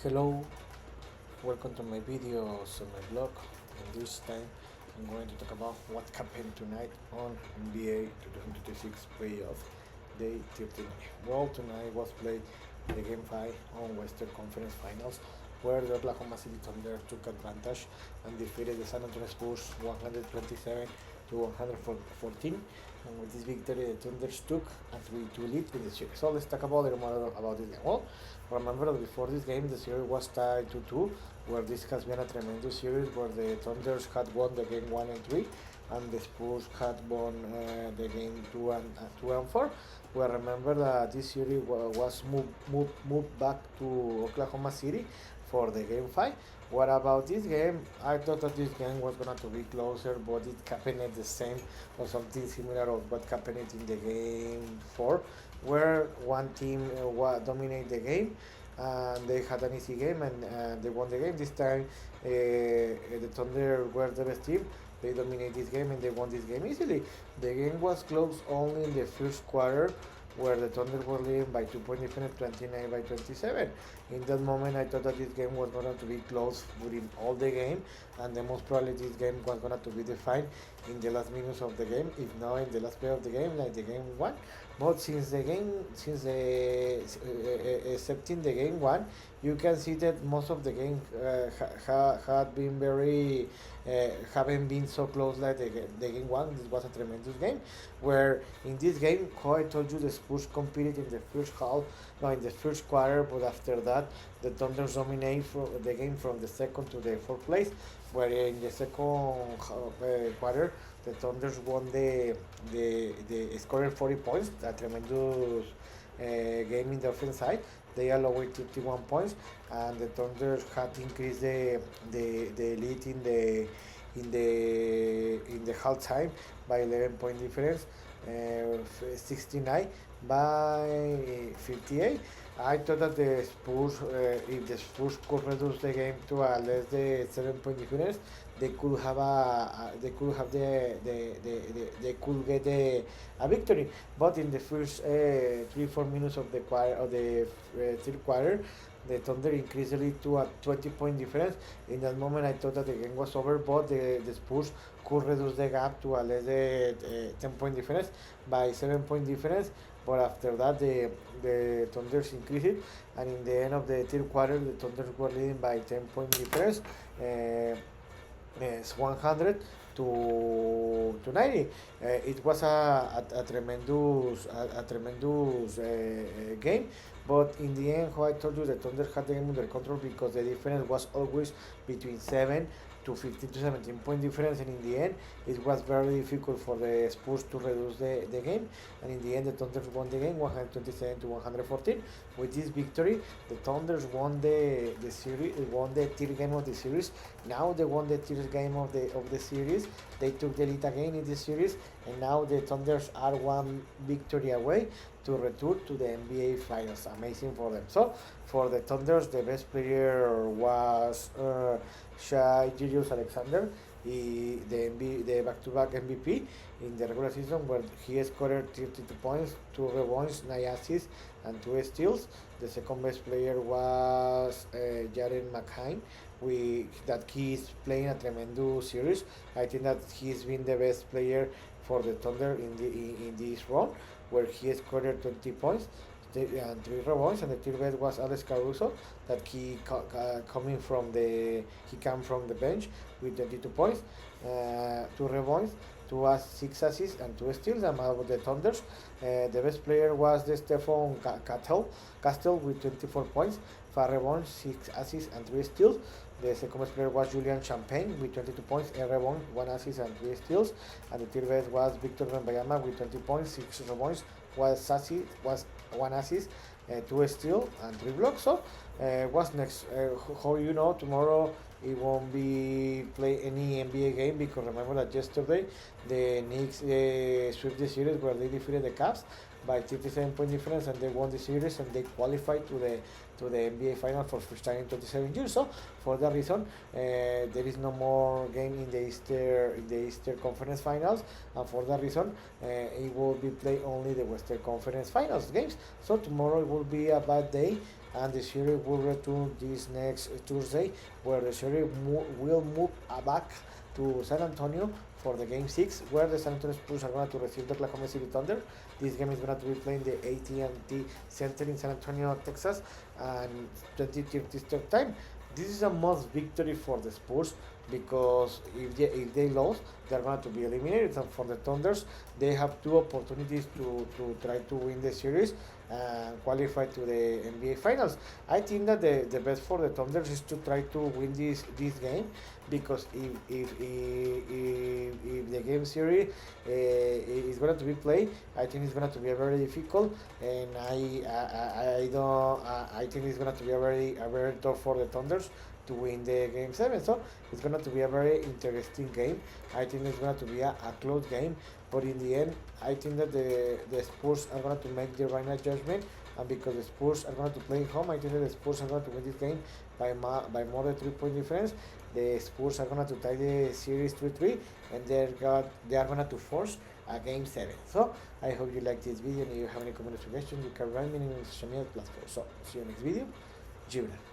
Hello, welcome to my videos on my blog. And this time I'm going to talk about what happened tonight on NBA 2026 playoff day 13. Well, tonight was played the game 5 on Western Conference Finals where the Oklahoma City Thunder took advantage and defeated the San Antonio Spurs 127 to 114. And with this victory, the Thunder took a 3-2 lead in the series. So let's talk about a little more about this game. Well, remember that before this game, the series was tied 2-2, where this has been a tremendous series where the Thunders had won the game 1 and 3, and the Spurs had won the game 2 and 4. Well, remember that this series was moved back to Oklahoma City for the game 5. What about this game? I thought that this game was going to be closer, but it happened at the same or something similar of what happened in the game 4, where one team dominated the game and they had an easy game and they won the game. This time, the Thunder were the best team. They dominated this game and they won this game easily. The game was close only in the first quarter, where the Thunder were leading by 2 point difference, 29 by 27. In that moment, I thought that this game was going to be close within all the game, and the most probably this game was going to be defined in the last minutes of the game, if not in the last play of the game, like the game 1. But since excepting the game 1, you can see that most of the game had been very haven't been so close like the game 1. This was a tremendous game, where in this game, how I told you, the Spurs competed in the first half, no, in the first quarter, but after that, the Thunder dominated the game from the second to the fourth place, where in the second quarter, the Thunders won the scoring 40 points, a tremendous game in the offense side. They allowed 51 points, and the Thunder had increased the lead in the halftime by 11-point difference, 69 by 58. I thought that the Spurs, if the Spurs could reduce the game to a less than 7-point difference, they could have they could get a victory. But in the first 3-4 minutes of the third quarter, the Thunder increased the lead to a 20-point difference. In that moment, I thought that the game was over, but the Spurs could reduce the gap to a less than 10-point difference by 7-point difference. But after that, the Thunders increased it, and in the end of the third quarter, the Thunders were leading by 10-point difference. It's 100 to 90. It was a tremendous game, but in the end, how I told you, the Thunder had the game under control because the difference was always between 7 to 15 to 17-point difference, and in the end, it was very difficult for the Spurs to reduce the game, and in the end, the Thunder won the game 127 to 114. With this victory, the Thunders won the series, won the third game of the series. Now they won the third game of the series. They took the lead again in the series, and now the Thunders are one victory away to return to the NBA Finals. Amazing for them. So for the Thunders, the best player was Shai Gilgeous-Alexander, the back-to-back MVP in the regular season, where he scored 32 points, 2 rebounds, 9 assists, and 2 steals. The second best player was Jaren McHine. That he is playing a tremendous series. I think that he's been the best player for the Thunder in this run, where he scored 20 points and 3 rebounds, and the third best was Alex Caruso, that he came from the bench with 22 points, 2 rebounds, 6 assists, and 2 steals. And about the Thunders, the best player was the Stephon Castle with 24 points, 5 rebounds, 6 assists, and 3 steals. The second best player was Julian Champagne with 22 points, 8 rebounds, 1 assist, and 3 steals. And the third best was Victor Wembanyama with 20 points, 6 rebounds, 1 assist, 2 steals, and 3 blocks. So, what's next? How you know tomorrow it won't be play any NBA game, because remember that yesterday the Knicks swept the series where they defeated the Cavs by 37-point difference, and they won the series and they qualified to the NBA final for first time in 27 years. So for that reason, there is no more game in the Eastern Conference Finals, and for that reason, it will be played only the Western Conference Finals games. So tomorrow it will be a bad day and the series will return this next Tuesday, where the series will move back to San Antonio for the Game 6, where the San Antonio Spurs are going to receive the Oklahoma City Thunder. This game is going to be playing the AT&T Center in San Antonio, Texas, and 20:30 start time. This is a must victory for the Spurs because if they lose, they're going to be eliminated. And for the Thunders, they have two opportunities to try to win the series and qualify to the NBA Finals. I think that the best for the Thunders is to try to win this game because if the game series is going to be played, I think it's going to be a very difficult, and I don't I think it's going to be a very tough for the Thunders to win the game 7. So it's going to be a very interesting game. I think it's going to be a close game, but in the end, I think that the Spurs are going to make the right judgment, and because the Spurs are going to play home, I think that the Spurs are going to win this game by more than 3 point difference. The Spurs are going to tie the series 3-3, and they are going to force a game 7. So I hope you like this video, and if you have any comment or suggestions, you can write me in social media platforms. So see you next video. Jibra.